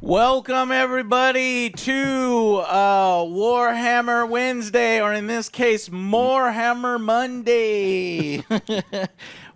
Welcome everybody to Warhammer Wednesday, or in this case, Morehammer Monday.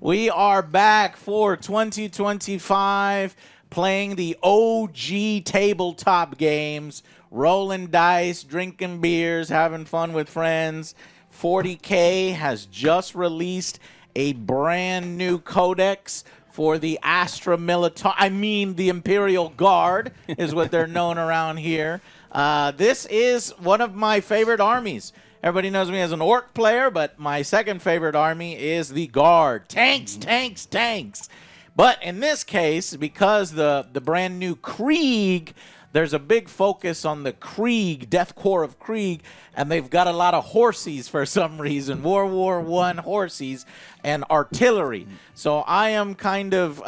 We are back for 2025, playing the OG tabletop games, rolling dice, drinking beers, having fun with friends. 40K has just released a brand new Codex for the Astra Militarum, the Imperial Guard is what they're known around here. This is one of my favorite armies. Everybody knows me as an orc player, but my second favorite army is the Guard. Tanks, tanks, tanks. But in this case, because the brand new Krieg, there's a big focus on the Krieg, Death Corps of Krieg, and they've got a lot of horsies for some reason, World War I horsies and artillery. So I am kind of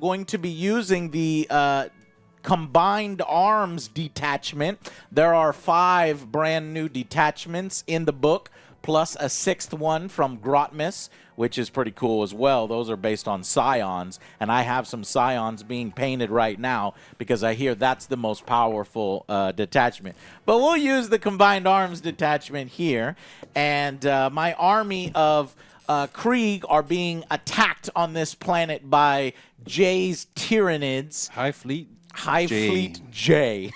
going to be using the combined arms detachment. There are 5 brand new detachments in the book, plus a 6th one from Grotmus, which is pretty cool as well. Those are based on scions, and I have some scions being painted right now because I hear that's the most powerful detachment. But we'll use the combined arms detachment here, and my army of Krieg are being attacked on this planet by Jay's Tyranids. High Fleet J.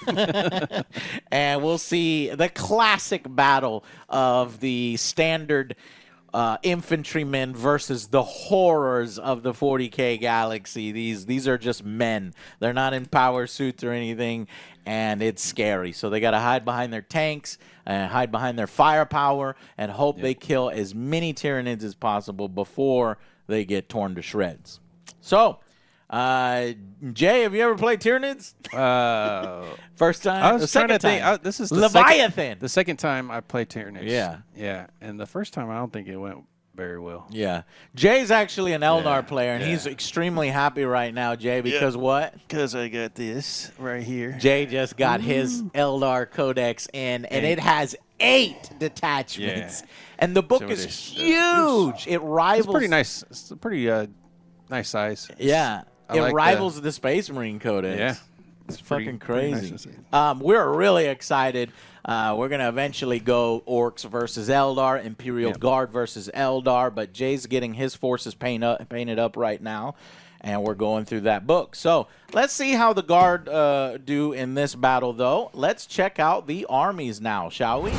And we'll see the classic battle of the standard infantrymen versus the horrors of the 40K galaxy. These are just men. They're not in power suits or anything, and it's scary. So they got to hide behind their tanks and hide behind their firepower and hope they kill as many Tyranids as possible before they get torn to shreds. So, Jay, have you ever played Tyranids? First time? I was trying to think. This is the Leviathan. the second time I played Tyranids. Yeah. Yeah. And the first time I don't think it went very well. Yeah. Jay's actually an Eldar player, and he's extremely happy right now, Jay, because what? Because I got this right here. Jay just got his Eldar Codex in, and it has 8 detachments. Yeah. And the book So is it is. huge. It rivals... It's pretty nice. It's a pretty nice size. Yeah. I like rivals the Space Marine Codex. Yeah. It's fucking crazy. Nice to see. We're really excited. We're going to eventually go Orcs versus Eldar, Imperial Guard versus Eldar, but Jay's getting his forces painted up right now, and we're going through that book. So let's see how the Guard do in this battle, though. Let's check out the armies now, shall we?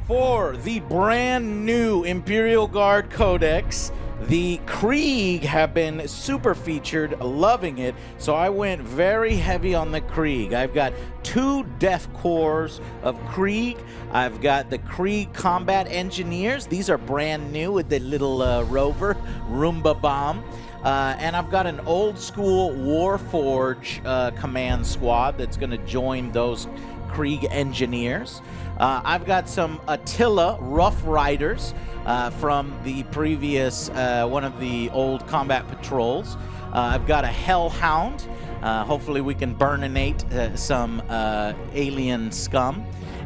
For the brand new Imperial Guard Codex, the Krieg have been super featured, loving it, so I went very heavy on the Krieg. I've got 2 Death Corps of Krieg. I've got the Krieg Combat Engineers. These are brand new with the little rover, Roomba Bomb. And I've got an old school Warforge command squad that's going to join those Krieg Engineers. I've got some Attila Rough Riders from the previous one of the old combat patrols. I've got a Hellhound. Hopefully we can burninate some alien scum.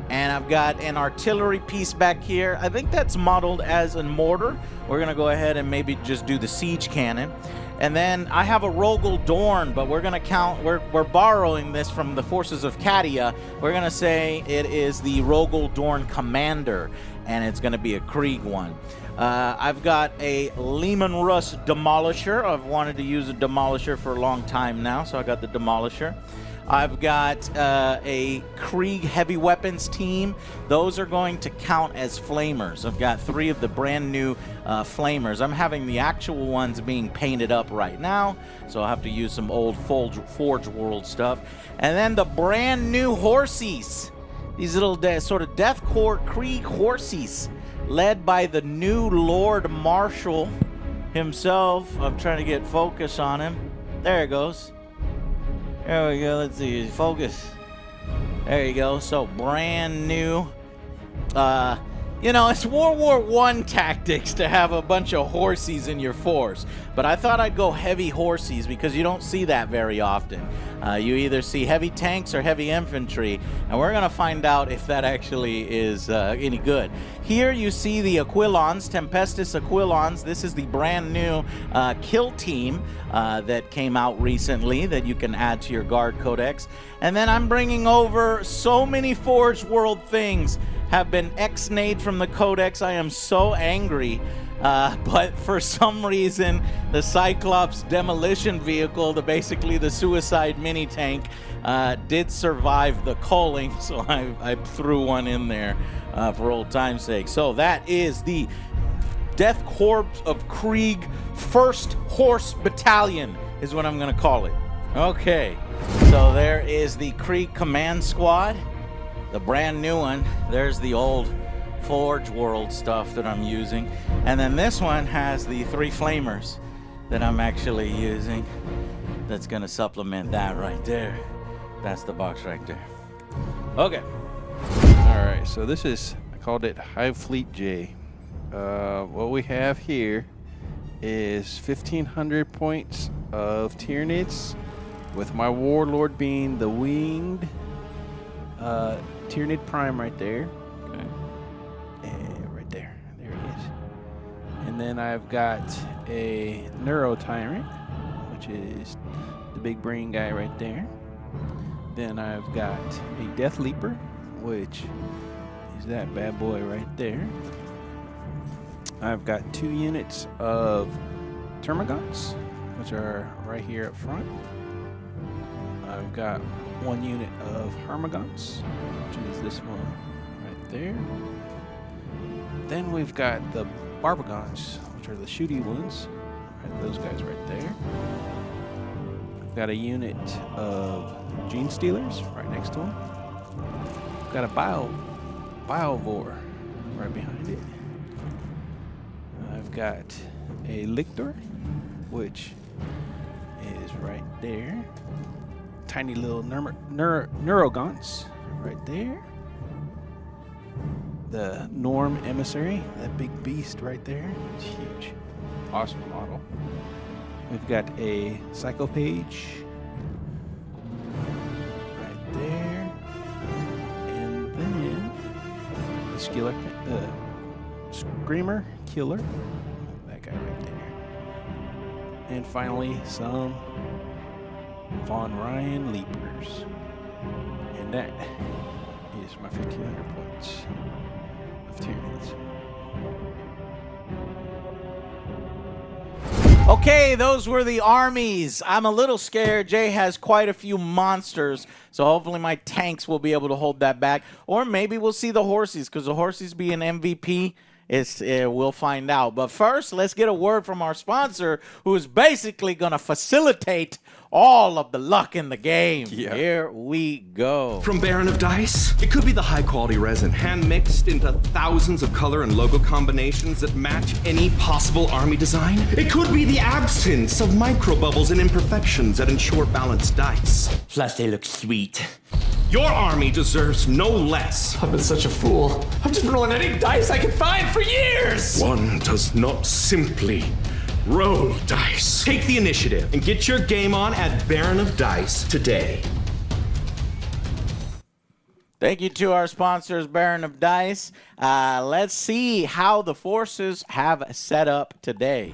And I've got an artillery piece back here. I think that's modeled as a mortar. We're going to go ahead and maybe just do the siege cannon. And then I have a Rogel Dorn, but we're going to count, we're borrowing this from the forces of Cadia. We're going to say it is the Rogel Dorn Commander, and it's going to be a Krieg one. I've got a Lehman Russ Demolisher. I've wanted to use a Demolisher for a long time now, so I got the Demolisher. I've got a Krieg Heavy Weapons team. Those are going to count as Flamers. I've got 3 of the brand new Flamers. I'm having the actual ones being painted up right now, so I'll have to use some old Forge World stuff. And then the brand new Horsies. These little sort of Death Corps Krieg Horsies, led by the new Lord Marshal himself. I'm trying to get focus on him. There it goes. There we go. Let's see. Focus. There you go. So brand new You know, it's World War I tactics to have a bunch of horsies in your force. But I thought I'd go heavy horsies because you don't see that very often. You either see heavy tanks or heavy infantry, and we're going to find out if that actually is any good. Here you see the Aquilons, Tempestus Aquilons. This is the brand new kill team that came out recently that you can add to your Guard Codex. And then I'm bringing over so many Forge World things have been ex-nayed from the Codex. I am so angry. But for some reason, the Cyclops demolition vehicle, basically the suicide mini tank, did survive the culling, so I threw one in there for old time's sake. So that is the Death Corps of Krieg 1st Horse Battalion is what I'm going to call it. Okay, so there is the Krieg Command Squad, the brand new one. There's the old Forge World stuff that I'm using. And then this one has the 3 flamers that I'm actually using. That's going to supplement that right there. That's the box right there. Okay. All right, so this is, I called it Hive Fleet J. What we have here is 1,500 points of Tyranids, with my Warlord being the winged Tyranid Prime right there. Okay. And right there. There he is. And then I've got a Neuro Tyrant, which is the big brain guy right there. Then I've got a Death Leaper, which is that bad boy right there. I've got 2 units of Termagants, which are right here up front. I've got 1 unit of Harmagants, which is this one right there. Then we've got the Barbagons, which are the shooty ones. Right, those guys right there. I've got a unit of Gene Stealers right next to them. I've got a Biovore right behind it. I've got a Lictor, which is right there. Tiny little Neurogants right there. The Norm Emissary, that big beast right there. It's huge. Awesome model. We've got a Psychopage right there. And then the Screamer Killer. That guy right there. And finally, some Von Ryan Leapers. And that is my 1,500 points of Tyranids. Okay, those were the armies. I'm a little scared. Jay has quite a few monsters, so hopefully my tanks will be able to hold that back. Or maybe we'll see the horsies, because the horsies be an MVP. We'll find out. But first, let's get a word from our sponsor, who is basically going to facilitate all of the luck in the game. Yeah. Here we go. From Baron of Dice, it could be the high-quality resin, hand-mixed into thousands of color and logo combinations that match any possible army design. It could be the absence of microbubbles and imperfections that ensure balanced dice. Plus, they look sweet. Your army deserves no less. I've been such a fool. I've just been rolling any dice I could find for years! One does not simply roll dice. Take the initiative and get your game on at Baron of Dice today. Thank you to our sponsors, Baron of Dice. Let's see how the forces have set up today.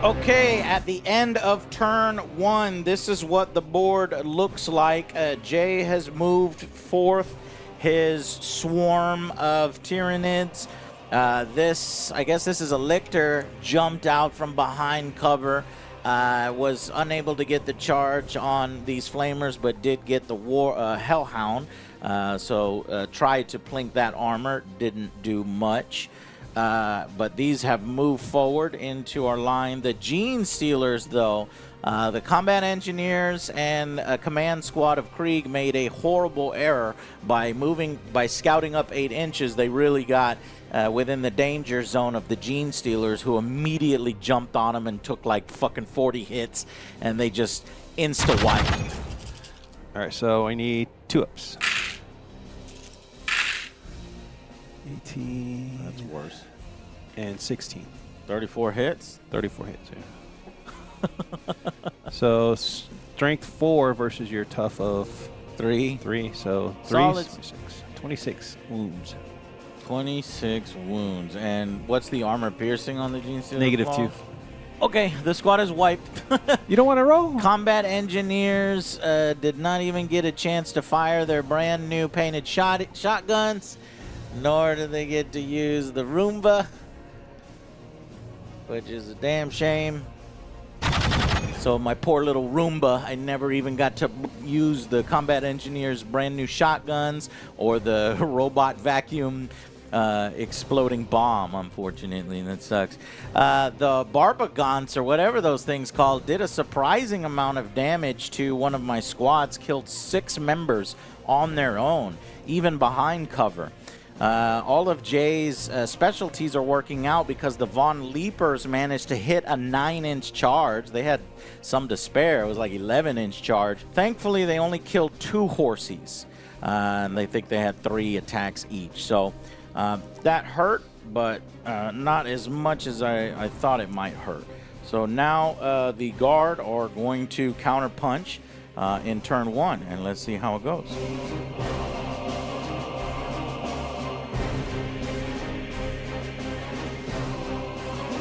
Okay, at the end of turn 1, this is what the board looks like. Jay has moved forth his swarm of Tyranids. I guess this is a Lictor, jumped out from behind cover. Was unable to get the charge on these flamers, but did get the Hellhound. So tried to plink that armor, didn't do much. But these have moved forward into our line. The Gene Stealers, though, the combat engineers and a command squad of Krieg made a horrible error by scouting up 8 inches. They really got within the danger zone of the Gene Stealers, who immediately jumped on them and took like fucking 40 hits, and they just insta-wiped. All right, so I need 2-ups. 18. That's worse. And 16. 34 hits. 34 hits, yeah. So strength 4 versus your tough of 3. 3. So 3 Solid. 26 wounds. 26 wounds. And what's the armor piercing on the Gene Stealer? Negative claws? 2. Okay, the squad is wiped. You don't want to roll? Combat engineers did not even get a chance to fire their brand new painted shotguns, nor did they get to use the Roomba, which is a damn shame. So my poor little Roomba, I never even got to use the combat engineers' brand new shotguns or the robot vacuum exploding bomb, unfortunately. That sucks. The Barbagons, or whatever those things called, did a surprising amount of damage to one of my squads, killed 6 members on their own, even behind cover. All of Jay's specialties are working out because the Von Leapers managed to hit a 9-inch charge. They had some to spare. It was like 11-inch charge. Thankfully, they only killed 2 horsies. And they think they had 3 attacks each. So that hurt, but not as much as I thought it might hurt. So now the Guard are going to counterpunch in turn 1, and let's see how it goes.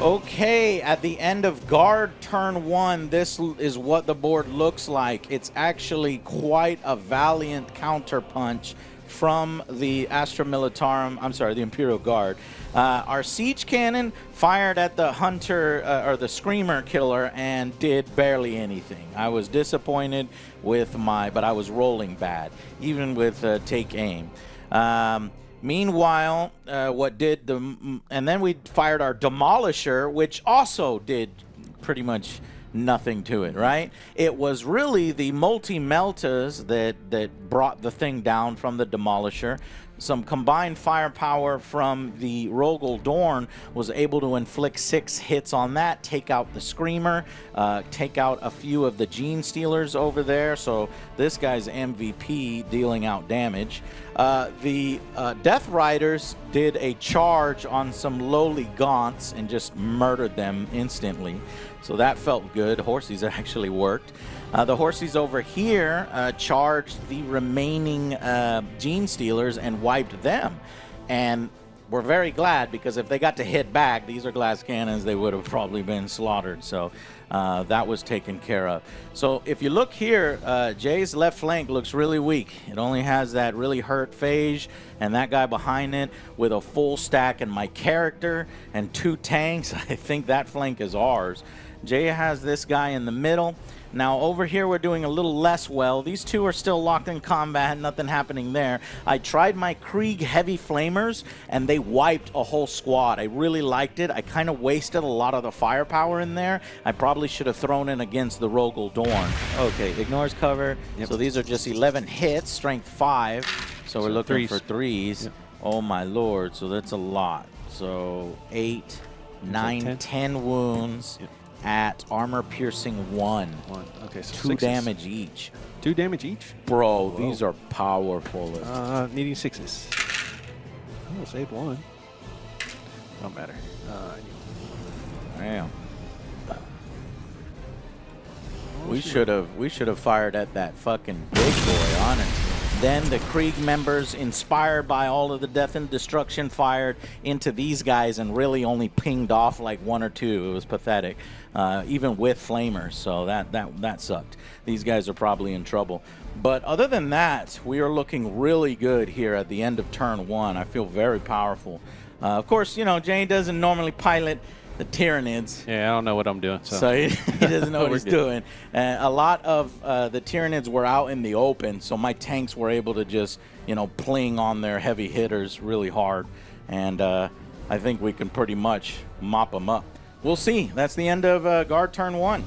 Okay, at the end of Guard turn 1, this is what the board looks like. It's actually quite a valiant counterpunch from the Astra Militarum, I'm sorry, the Imperial Guard. Our siege cannon fired at the hunter, or the screamer killer, and did barely anything. I was disappointed with but I was rolling bad, even with take aim. Meanwhile, and then we fired our Demolisher, which also did pretty much nothing to it, right? It was really the multi-meltas that brought the thing down from the Demolisher. Some combined firepower from the Rogel Dorn was able to inflict 6 hits on that, take out the Screamer, take out a few of the Gene Stealers over there. So this guy's MVP dealing out damage. The Death Riders did a charge on some lowly Gaunts and just murdered them instantly. So that felt good. Horsies actually worked. The Horsies over here charged the remaining Gene Stealers and wiped them. And we're very glad, because if they got to hit back, these are glass cannons, they would have probably been slaughtered. So that was taken care of. So if you look here, Jay's left flank looks really weak. It only has that really hurt Phage and that guy behind it with a full stack and my character and 2 tanks. I think that flank is ours. Jay has this guy in the middle. Now over here we're doing a little less well. These 2 are still locked in combat, nothing happening there. I tried my Krieg heavy flamers and they wiped a whole squad. I really liked it. I kind of wasted a lot of the firepower in there. I probably should have thrown in against the Rogel Dorn. Okay, ignores cover. Yep. So these are just 11 hits, strength 5. So we're looking for 3s. Yep. Oh my lord, so that's a lot. So 8, 9, 10 wounds. Yep. At armor piercing 1. Okay, so 2 damage each. 2 damage each? Bro, whoa. These are powerful. Needing 6s. Oh, saved 1. Don't matter. Damn. We should have fired at that fucking big boy, honestly. Then the Krieg members, inspired by all of the death and destruction, fired into these guys and really only pinged off like 1 or 2. It was pathetic, even with flamers. So that sucked. These guys are probably in trouble. But other than that, we are looking really good here at the end of turn 1. I feel very powerful. Of course, you know, Jay doesn't normally pilot the Tyranids. Yeah, I don't know what I'm doing. So he doesn't know what he's doing. A lot of the Tyranids were out in the open, so my tanks were able to just, you know, pling on their heavy hitters really hard. And I think we can pretty much mop them up. We'll see. That's the end of Guard turn 1.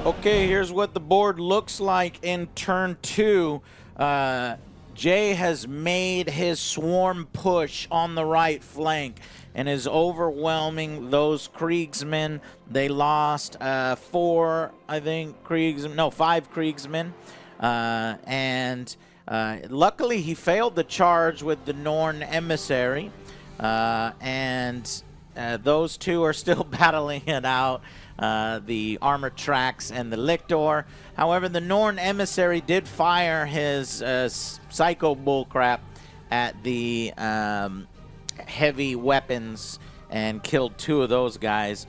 Okay, here's what the board looks like in turn 2. Jay has made his swarm push on the right flank and is overwhelming those Kriegsmen. They lost 4, I think, no, 5 Kriegsmen. Luckily, he failed the charge with the Norn emissary. Those two are still battling it out, the armored tracks and the Lictor. However, the Norn emissary did fire his psycho bullcrap at the heavy weapons and killed 2 of those guys.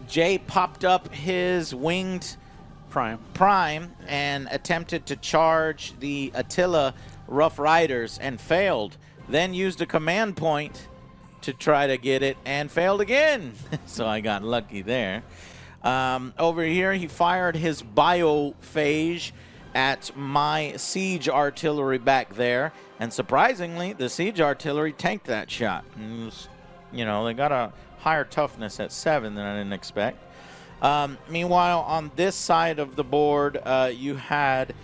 Jay popped up his winged prime and attempted to charge the Attila Rough Riders and failed. Then used a command point to try to get it and failed again. So I got lucky there. Over here, he fired his biophage at my siege artillery back there. And surprisingly, the siege artillery tanked that shot. You know, they got a higher toughness at 7 than I didn't expect. Meanwhile, on this side of the board, you had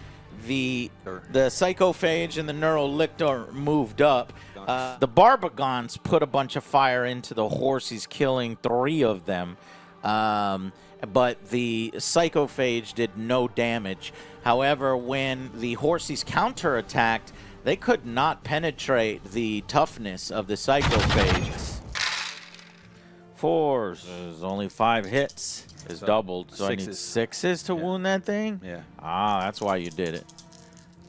the Psychophage and the Neurolictor moved up. The Barbagons put a bunch of fire into the horses, killing 3 of them. But the Psychophage did no damage. However, when the horses counterattacked, they could not penetrate the toughness of the Psychophage. 4s. There's only 5 hits. It's doubled, so I need 6s to wound that thing? Yeah. Ah, that's why you did it.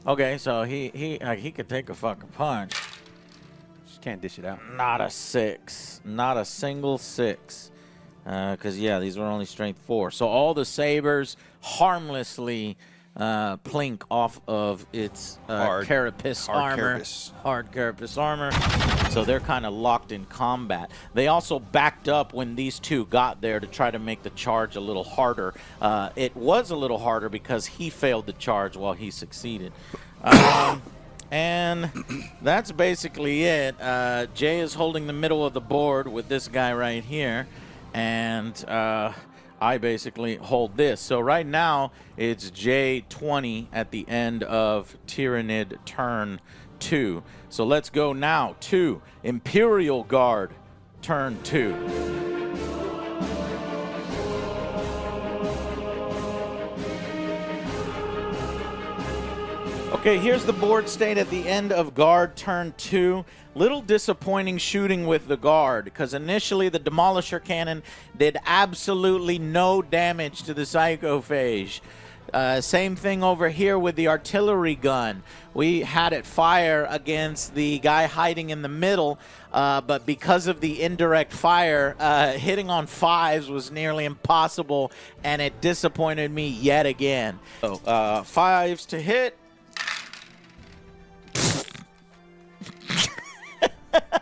Okay, so he could take a fucking punch. Just can't dish it out. Not a 6. Not a single 6. Because, yeah, these were only strength 4. So all the sabers harmlessly plink off of its carapace armor. Hard carapace armor. So they're kind of locked in combat. They also backed up when these 2 got there to try to make the charge a little harder. It was a little harder because he failed the charge while he succeeded. And that's basically it. Jay is holding the middle of the board with this guy right here. And I basically hold this. So right now, it's J20 at the end of Tyranid turn 2. So let's go now to Imperial Guard turn 2. Okay, here's the board state at the end of Guard turn 2. Little disappointing shooting with the Guard, because initially the Demolisher Cannon did absolutely no damage to the Psychophage. Same thing over here with the artillery gun. We had it fire against the guy hiding in the middle, but because of the indirect fire, hitting on 5s was nearly impossible, and it disappointed me yet again. So, 5s to hit.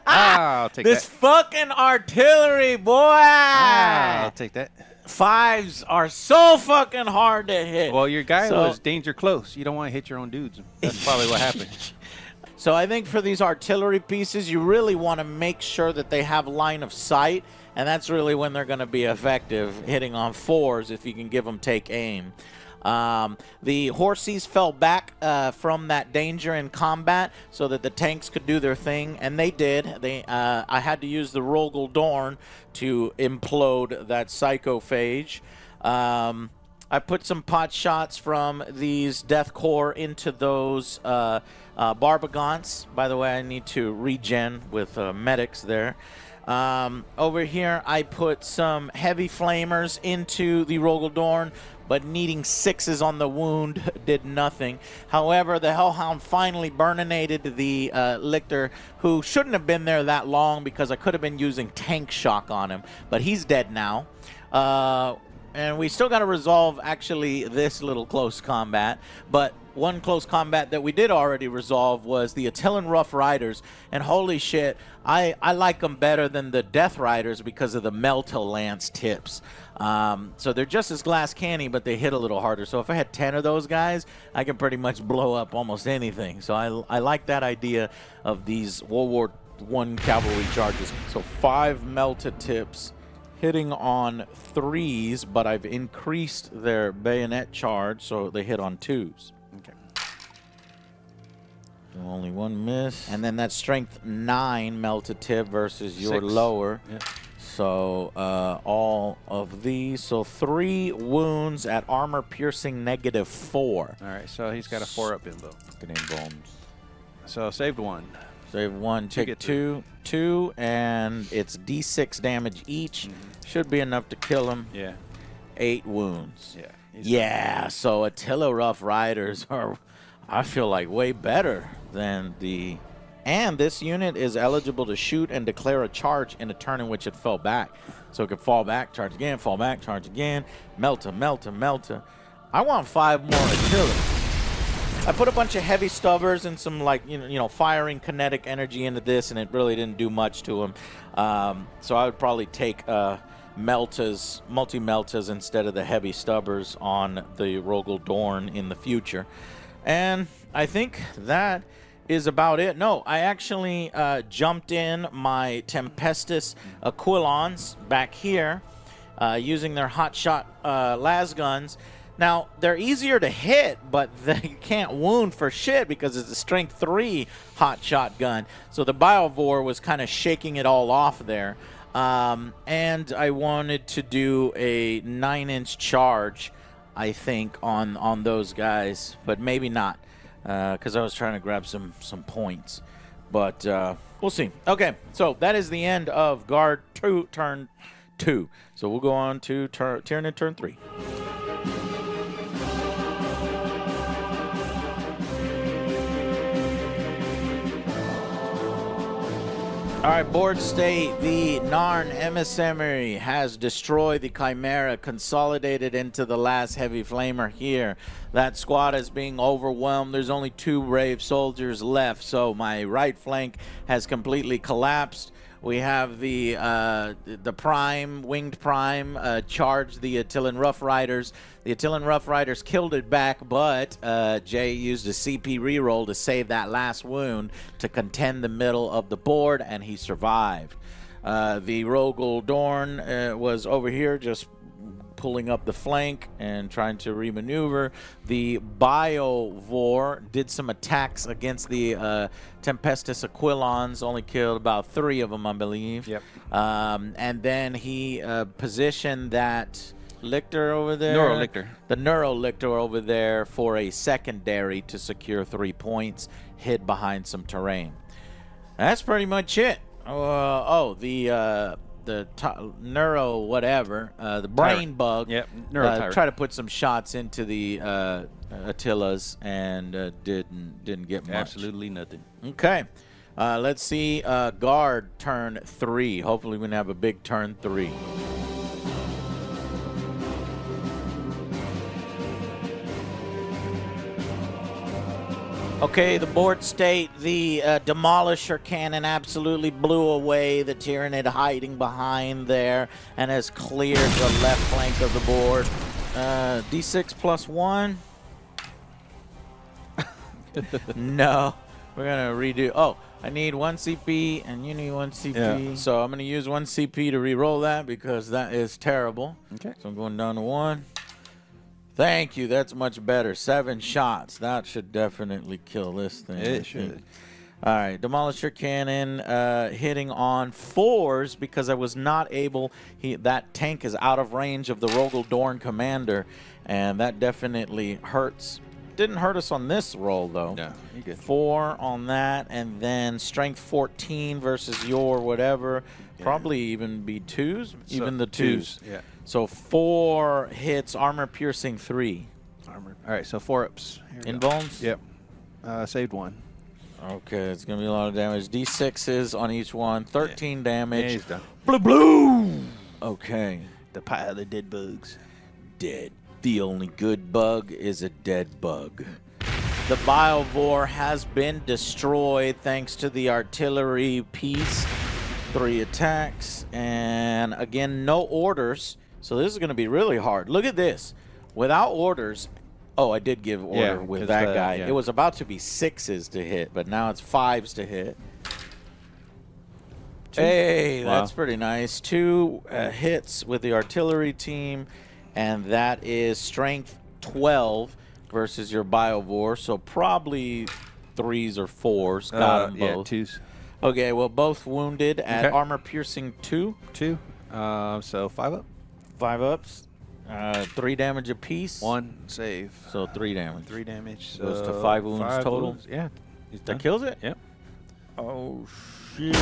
I'll take this that. fucking artillery, boy! I'll take that. 5s are so fucking hard to hit. Well, your guy was danger close. You don't want to hit your own dudes. That's probably what happened. So I think for these artillery pieces, you really want to make sure that they have line of sight, and that's really when they're going to be effective, hitting on 4s if you can give them take aim. The horses fell back from that danger in combat so that the tanks could do their thing, and they did. I had to use the Rogel Dorn to implode that Psychophage. I put some pot shots from these Death Core into those Barbagons. By the way, I need to regen with medics there. Over here, I put some heavy flamers into the Rogel Dorn, but needing 6s on the wound did nothing. However, the Hellhound finally burninated the Lictor, who shouldn't have been there that long because I could have been using tank shock on him, but he's dead now. And we still got to resolve, actually, this little close combat. But one close combat that we did already resolve was the Attilan Rough Riders. And holy shit, I like them better than the Death Riders because of the Melta Lance tips. So they're just as glass canny, but they hit a little harder. So if I had 10 of those guys, I can pretty much blow up almost anything. So I like that idea of these World War I cavalry charges. So 5 Melta tips hitting on 3s, but I've increased their bayonet charge so they hit on 2s. Okay. only one miss. And then that's strength 9 melted tip versus your 6. lower. Yep. So all of these. So 3 wounds at armor piercing -4. All right, so he's got a 4-up bimbo. Get in bones. So saved 1. Save 1, take get 2, 2, and it's D6 damage each. Should be enough to kill him. Yeah. 8 wounds. Yeah. Yeah, so Attila Rough Riders are, I feel like, way better than the... And this unit is eligible to shoot and declare a charge in a turn in which it fell back. So it could fall back, charge again, fall back, charge again, melta, melta, melta. I want 5 more Attilas. I put a bunch of heavy stubbers and some, like, you know, firing kinetic energy into this, and it really didn't do much to him. So I would probably take meltas, multi-meltas instead of the heavy stubbers on the Rogel Dorn in the future. And I think that is about it. No, I actually jumped in my Tempestus Aquilons back here using their hotshot las guns. Now, they're easier to hit, but they can't wound for shit because it's a strength 3 hotshot gun. So the Biovore was kind of shaking it all off there. And I wanted to do a 9-inch charge, I think, on those guys, but maybe not, because I was trying to grab some points. But we'll see. Okay, so that is the end of Guard 2, turn 2. So we'll go on to Tyranid turn 3. All right, board state. The Narn emissary has destroyed the Chimera, consolidated into the last heavy flamer here. That squad is being overwhelmed. There's only 2 brave soldiers left, so my right flank has completely collapsed. We have the Prime, Winged Prime, charge the Attilan Rough Riders. The Attilan Rough Riders killed it back, but Jay used a CP reroll to save that last wound to contend the middle of the board, and he survived. The Rogel Dorn was over here just pulling up the flank and trying to remaneuver. The Biovore did some attacks against the Tempestus Aquilons, only killed about 3 of them, I believe. Yep. And then he positioned that Lictor over there. Neurolictor. The Neurolictor over there for a secondary to secure 3 points, hid behind some terrain. That's pretty much it. The neuro whatever, the brain bug. Yep, neurotyrant. Try to put some shots into the Attilas and didn't get much. Absolutely nothing. Okay, let's see. Guard turn 3. Hopefully we can have a big turn 3. Okay, the board state, the Demolisher cannon absolutely blew away the Tyranid hiding behind there and has cleared the left flank of the board. D6 plus 1? No, we're going to redo. Oh, I need 1 CP and you need 1 CP. Yeah. So I'm going to use 1 CP to re-roll that because that is terrible. Okay. So I'm going down to 1. Thank you. That's much better. 7 shots. That should definitely kill this thing. It should. All right. Demolisher cannon hitting on 4s because I was not able. That tank is out of range of the Rogel Dorn commander, and that definitely hurts. Didn't hurt us on this roll, though. No, you good. 4 on that, and then strength 14 versus your whatever. Yeah. Probably even be 2s. Even the 2s. Yeah. So 4 hits, armor piercing 3. Armor. All right, so 4-ups. In bones? Yep. Saved 1. Okay, it's going to be a lot of damage. D6s on each one. 13 damage. Yeah, he's done. Blue, blue! Okay. The pile of dead bugs. Dead. The only good bug is a dead bug. The Biovore has been destroyed thanks to the artillery piece. 3 attacks. And again, no orders. So this is going to be really hard. Look at this. Without orders. Oh, I did give order with that guy. Yeah. It was about to be 6s to hit, but now it's 5s to hit. Hey, wow. That's pretty nice. 2 hits with the artillery team, and that is strength 12 versus your Biovore. So probably 3s or 4s. Got them Yeah, both. 2s. Okay, well, both wounded at Okay. armor piercing 2. 2. So 5 up. 5 ups. 3 damage apiece. 1 save. So 3 damage. 3 damage. So Goes to 5 wounds 5 total. wounds. Yeah. He's That done. kills it? Yep. Oh, shit.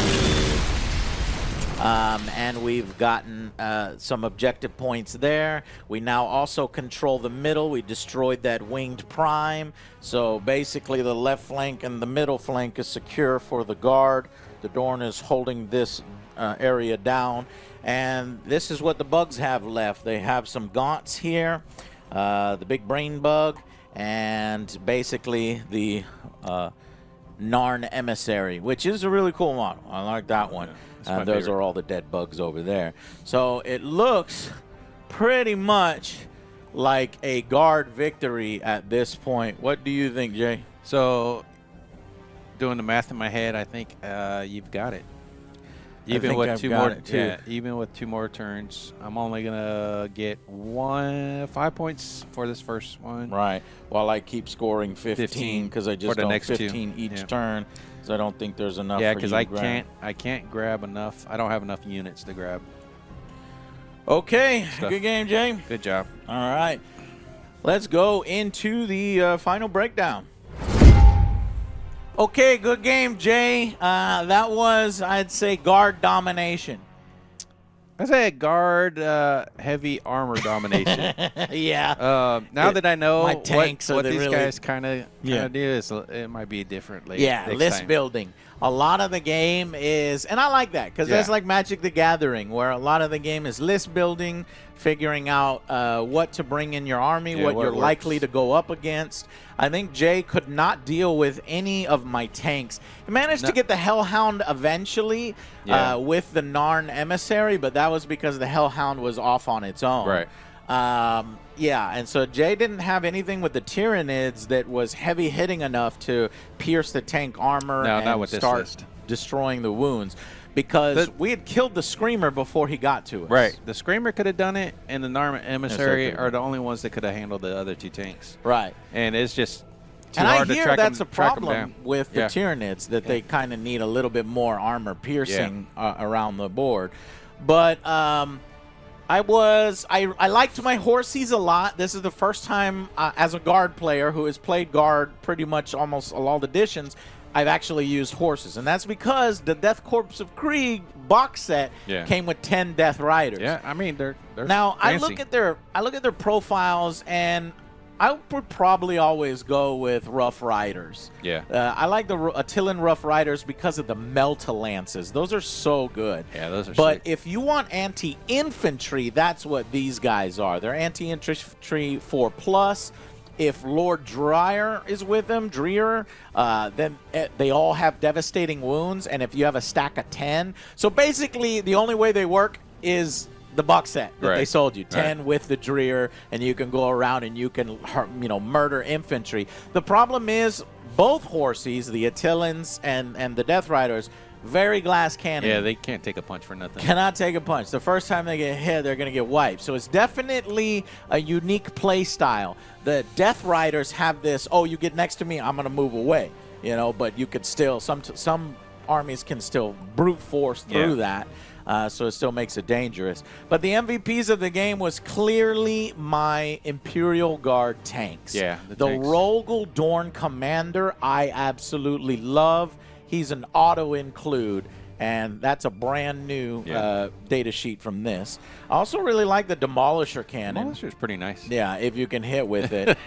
And we've gotten some objective points there. We now also control the middle. We destroyed that winged prime. So basically the left flank and the middle flank is secure for the guard. The Dorn is holding this area down. And this is what the bugs have left. They have some gaunts here, the big brain bug, and basically the Narn Emissary, which is a really cool model. I like that one. my Those favorite. are all the dead bugs over there. So it looks pretty much like a guard victory at this point. What do you think, Jay? So, doing the math in my head, I think you've got it. Even think with I've 2 got more, it, too. yeah, even with 2 more turns, I'm only gonna get 5 points for this first one. Right. While I keep scoring 15 because I for just the don't next 2. 15 each Yeah. turn because I don't think there's enough. Yeah, for because you I to grab. can't grab enough. I don't have enough units to grab. Okay. Stuff. Good game, Jay. Good job. All right. Let's go into the final breakdown. Okay, good game, Jay. That was, I'd say, guard domination. I say guard heavy armor domination. Yeah. Now that I know my tanks are what the these really- guys kind of Yeah. do, it might be different later. Yeah, next list time. building. A lot of the game is, and I like that because that's Yeah. like Magic the Gathering, where a lot of the game is list building, figuring out what to bring in your army, Yeah, what what you're works. likely to go up against. I think Jay could not deal with any of my tanks. He managed to get the Hellhound eventually Yeah. with the Narn Emissary, but that was because the Hellhound was off on its own. Right. Yeah, and so Jay didn't have anything with the Tyranids that was heavy hitting enough to pierce the tank armor No, and not with this start list. destroying the wounds because we had killed the Screamer before he got to us. Right. The Screamer could have done it, and the Narm Emissary could've are the only ones that could have handled the other 2 tanks. Right. And it's just too And I hard to hear track that's them, a track 'em problem down. with the Yeah. Tyranids, that they kind of need a little bit more armor piercing around the board. But I liked my horsies a lot. This is the first time as a guard player who has played guard pretty much almost all the editions, I've actually used horses. And that's because the Death Corps of Krieg box set came with 10 Death Riders. Yeah, I mean they're Now fancy. I look at their profiles, and I would probably always go with Rough Riders. Yeah. I like the Attilan Rough Riders because of the Melta-Lances. Those are so good. Yeah, those are But sick. if you want anti-infantry, that's what these guys are. They're anti-infantry 4+. If Lord Dreyer is with them, then they all have devastating wounds, and if you have a stack of 10. So basically, the only way they work is the box set that they sold you, 10 with the Dreer, and you can go around and you can murder infantry. The problem is both horses, the Attilans and the Death Riders, very glass cannon. Yeah, they can't take a punch for nothing. Cannot take a punch. The first time they get hit, they're going to get wiped. So it's definitely a unique play style. The Death Riders have this, oh, you get next to me, I'm going to move away. But you could still, some armies can still brute force through that. So it still makes it dangerous. But the MVPs of the game was clearly my Imperial Guard tanks. Yeah, the tanks. Rogel Dorn Commander, I absolutely love. He's an auto-include, and that's a brand new data sheet from this. I also really like the Demolisher cannon. Demolisher's pretty nice. Yeah, if you can hit with it.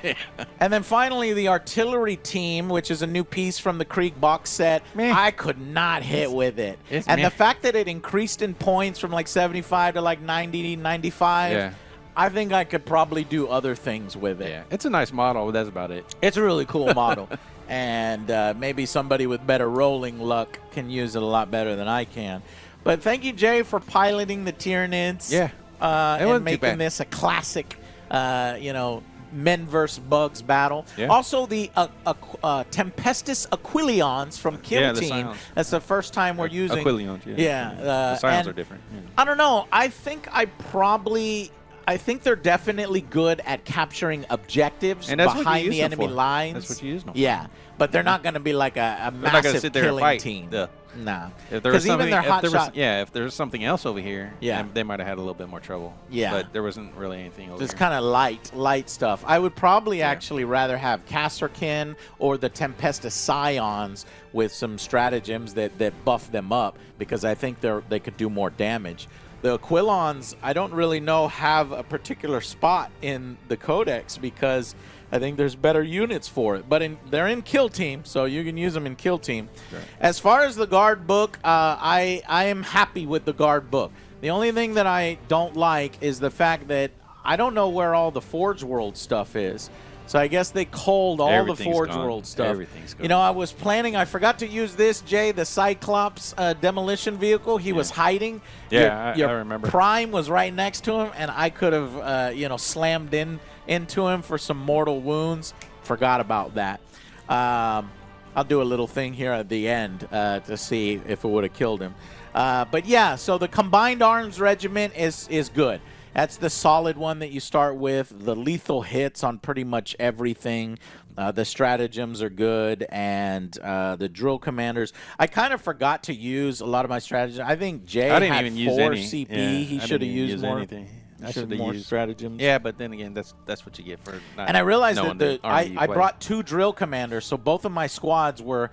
And then finally, the artillery team, which is a new piece from the Krieg box set. Meh. I could not hit with it. It's And meh. the fact that it increased in points from like 75 to like 90, 95, Yeah. I think I could probably do other things with it. Yeah, it's a nice model, but that's about it. It's a really cool model. And maybe somebody with better rolling luck can use it a lot better than I can. But thank you, Jay, for piloting the Tyranids. Yeah. And wasn't too making bad. this a classic, men versus bugs battle. Yeah. Also, the Tempestus Aquilions from Kill Yeah, the Team. Scions. That's the first time we're using. Aquilions, yeah. Yeah. The Scions and are different. Yeah. I don't know. I think I probably I think they're definitely good at capturing objectives And that's what you behind use the them enemy for. lines. That's what you use them for. Yeah, but they're not going to be like a They're not massive gonna sit there and killing fight. team. Yeah. Nah, If there was because even something, their if hot there was, shot, yeah, if there was something else over here, Yeah. they might have had a little bit more trouble. Yeah. But there wasn't really anything over just here. kind of light stuff. I would probably actually rather have Casterkin or the Tempesta Scions with some stratagems that buff them up, because I think they could do more damage. The Aquilons, I don't really know, have a particular spot in the Codex, because I think there's better units for it. But they're in Kill Team, so you can use them in Kill Team. Sure. As far as the Guard book, I am happy with the Guard book. The only thing that I don't like is the fact that I don't know where all the Forge World stuff is. So I guess they culled all the Forge World stuff. Everything's gone. You know, I was planning, I forgot to use this, Jay, the Cyclops demolition vehicle. He was hiding. Yeah, your I remember. Prime was right next to him, and I could have, slammed into him for some mortal wounds. Forgot about that. I'll do a little thing here at the end to see if it would have killed him. But yeah, so the Combined Arms Regiment is good. That's the solid one that you start with. The lethal hits on pretty much everything. The stratagems are good, and the drill commanders. I kind of forgot to use a lot of my stratagems. I think Jay I didn't had even 4 use any. CP. Yeah, He I should have didn't used use more. anything. I should have more used stratagems. Yeah, but then again, that's what you get for not And I realized knowing that the army you I play. brought 2 drill commanders, so both of my squads were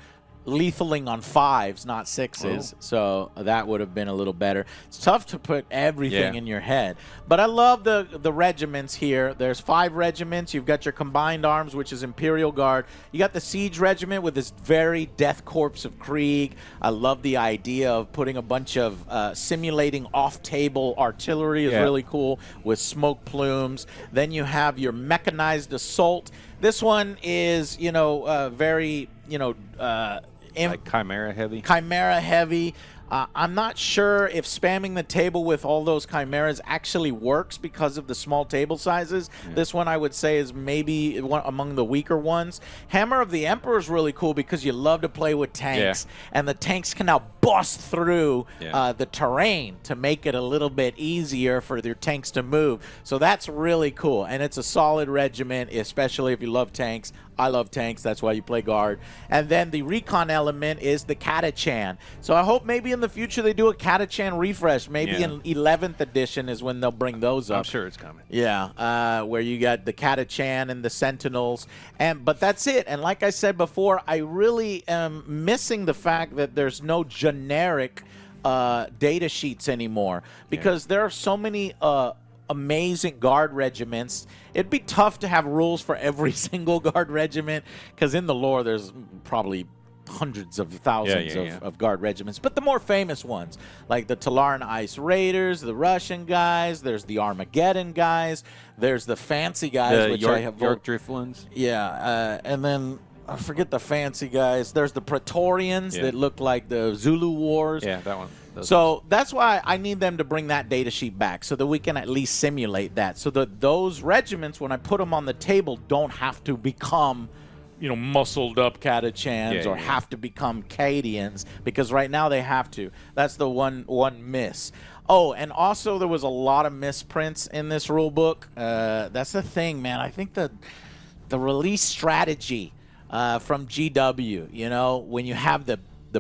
lethaling on 5s, not 6s. So that would have been a little better. It's tough to put everything in your head. But I love the regiments here. There's 5 regiments. You've got your Combined Arms, which is Imperial Guard. You got the Siege Regiment with this very Death Corps of Krieg. I love the idea of putting a bunch of simulating off-table artillery is really cool with smoke plumes. Then you have your Mechanized Assault. This one is, very, like Chimera heavy. Chimera heavy. I'm not sure if spamming the table with all those chimeras actually works because of the small table sizes. This one I would say is maybe one among the weaker ones. Hammer of the Emperor is really cool because you love to play with tanks, and the tanks can now bust through the terrain to make it a little bit easier for their tanks to move. So that's really cool, and it's a solid regiment, especially if you love tanks. I love tanks, that's why you play Guard. And then the recon element is the Catachan. So I hope maybe in the future they do a Catachan refresh. Maybe in 11th edition is when they'll bring those up. I'm sure it's coming. Yeah, where you got the Catachan and the Sentinels. But that's it. And like I said before, I really am missing the fact that there's no generic data sheets anymore, because there are so many amazing Guard regiments. It'd be tough to have rules for every single Guard regiment, because in the lore there's probably hundreds of thousands of Guard regiments. But the more famous ones, like the Talaran Ice Raiders, the Russian guys, there's the Armageddon guys, there's the fancy guys, which I have York Driftlins. Yeah, and then I forget the fancy guys. There's the Praetorians that look like the Zulu Wars. Yeah, that one. So that's why I need them to bring that data sheet back, so that we can at least simulate that, so that those regiments, when I put them on the table, don't have to become, muscled up Catachans or have to become Cadians, because right now they have to. That's the one miss. Oh, and also there was a lot of misprints in this rule book. That's the thing, man. I think the release strategy from GW, when you have the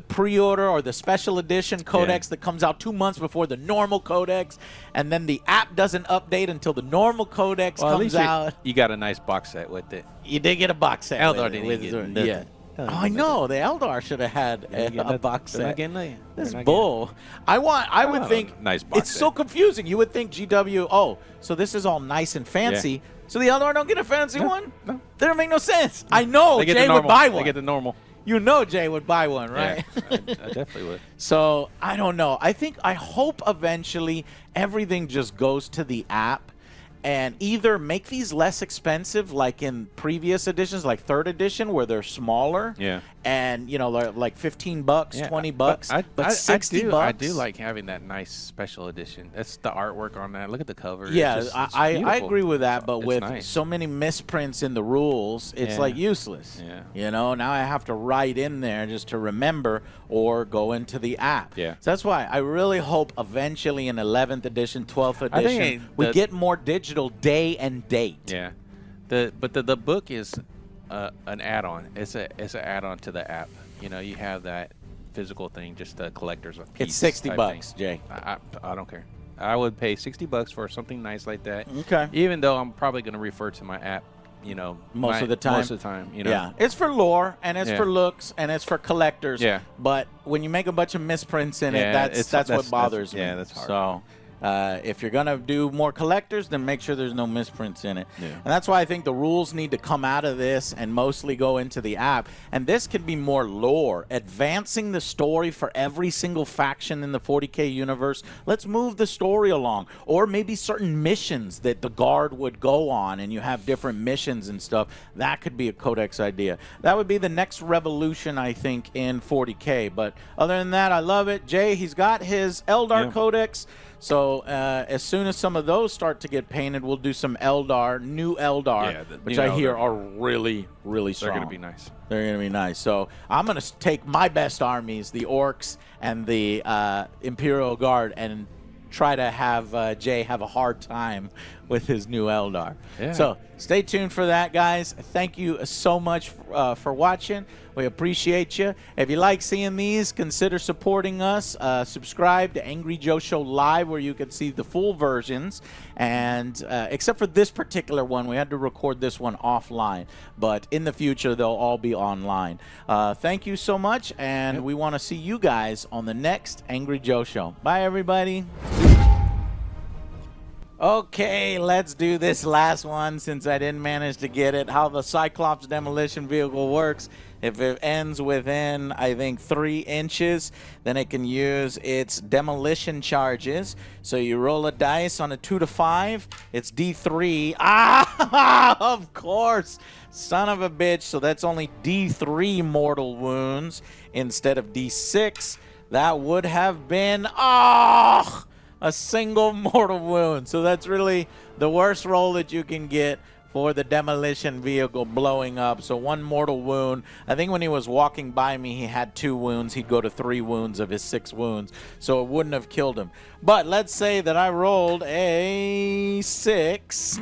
pre-order or the special edition Codex that comes out 2 months before the normal Codex, and then the app doesn't update until the normal Codex comes out. You got a nice box set with it. You did get a box set. Eldar didn't get nothing. Oh, I know. The Eldar should have had a box They're not set. getting nothing. This bull. I would think nice box it's set. so confusing. You would think GW, so this is all nice and fancy. So the Eldar don't get a fancy one? No. That don't make no sense. I know Jay would buy one. They get the normal. You know Jay would buy one, right? Yeah, I definitely would. So, I don't know. I hope eventually everything just goes to the app, and either make these less expensive like in previous editions, like 3rd edition, where they're smaller, and you know, like 15 bucks, Yeah, 20 bucks, but 60 bucks. I do like having that nice special edition. That's the artwork on that. Look at the cover. Yeah, It's I beautiful. agree with that, but It's with nice. so many misprints in the rules, it's Yeah. like useless. Yeah. You know, now I have to write in there just to remember or go into the app. Yeah. So that's why I really hope eventually in 11th edition, 12th I think edition, we get more digital day and date. Yeah, but the book is an add-on. It's an add-on to the app. You know, you have that physical thing, just the collector's piece. It's 60 type bucks, thing. Jay. I don't care. I would pay $60 for something nice like that. Okay. Even though I'm probably going to refer to my app, you know, Most of the time. Most of the time, you know. Yeah, it's for lore and it's Yeah. for looks and it's for collectors. Yeah. But when you make a bunch of misprints in it, Yeah, that's what bothers me. yeah, that's hard. So if you're gonna do more collectors, then make sure there's no misprints in it. Yeah. And that's why I think the rules need to come out of this and mostly go into the app. And this could be more lore, advancing the story for every single faction in the 40K universe. Let's move the story along, or maybe certain missions that the Guard would go on, and you have different missions and stuff. That could be a Codex idea. That would be the next revolution, I think, in 40K. But other than that, I love it. Jay, he's got his Eldar Yeah. Codex. So as soon as some of those start to get painted, we'll do some Eldar, new Eldar, Yeah, the which new I hear Eldar. are really, really They're strong. going to be nice. They're going to be nice. So I'm going to take my best armies, the Orcs and the Imperial Guard, and try to have Jay have a hard time with his new Eldar. Yeah. So stay tuned for that, guys. Thank you so much for watching. We appreciate you. If you like seeing these, consider supporting us. Subscribe to AngryJoe Show Live, where you can see the full versions. And except for this particular one, we had to record this one offline. But in the future, they'll all be online. Thank you so much, and we want to see you guys on the next AngryJoe Show. Bye, everybody. Okay, let's do this last one since I didn't manage to get it. How the Cyclops demolition vehicle works. If it ends within, I think, 3 inches, then it can use its demolition charges. So you roll a dice on a 2 to 5. It's D3. Ah, of course. Son of a bitch. So that's only D3 mortal wounds instead of D6. That would have been... a single mortal wound. So that's really the worst roll that you can get for the demolition vehicle blowing up. So 1 mortal wound. I think when he was walking by me, he had 2 wounds. He'd go to 3 wounds of his 6 wounds. So it wouldn't have killed him. But let's say that I rolled a 6.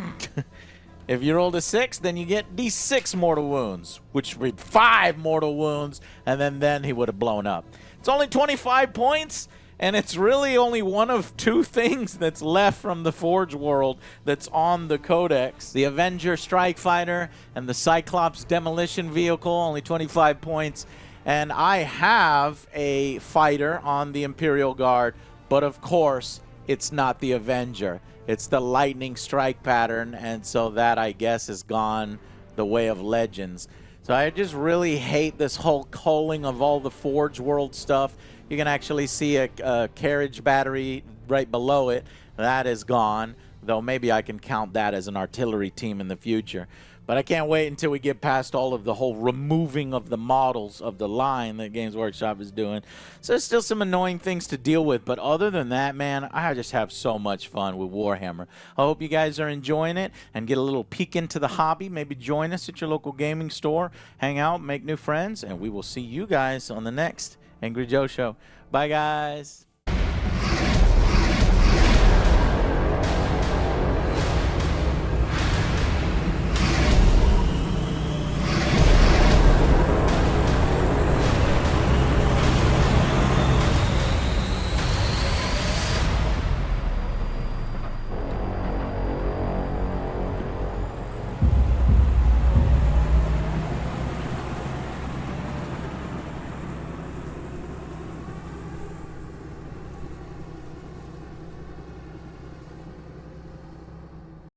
If you rolled a 6, then you get D6 mortal wounds, which would be 5 mortal wounds, and then he would have blown up. It's only 25 points. And it's really only one of 2 things that's left from the Forge world that's on the Codex. The Avenger Strike Fighter and the Cyclops Demolition Vehicle, only 25 points. And I have a fighter on the Imperial Guard, but of course, it's not the Avenger. It's the Lightning Strike pattern, and so that, I guess, has gone the way of legends. So I just really hate this whole culling of all the Forge world stuff. You can actually see a carriage battery right below it. That is gone, though maybe I can count that as an artillery team in the future. But I can't wait until we get past all of the whole removing of the models of the line that Games Workshop is doing. So there's still some annoying things to deal with. But other than that, man, I just have so much fun with Warhammer. I hope you guys are enjoying it and get a little peek into the hobby. Maybe join us at your local gaming store. Hang out, make new friends, and we will see you guys on the next AngryJoe Show. Bye, guys.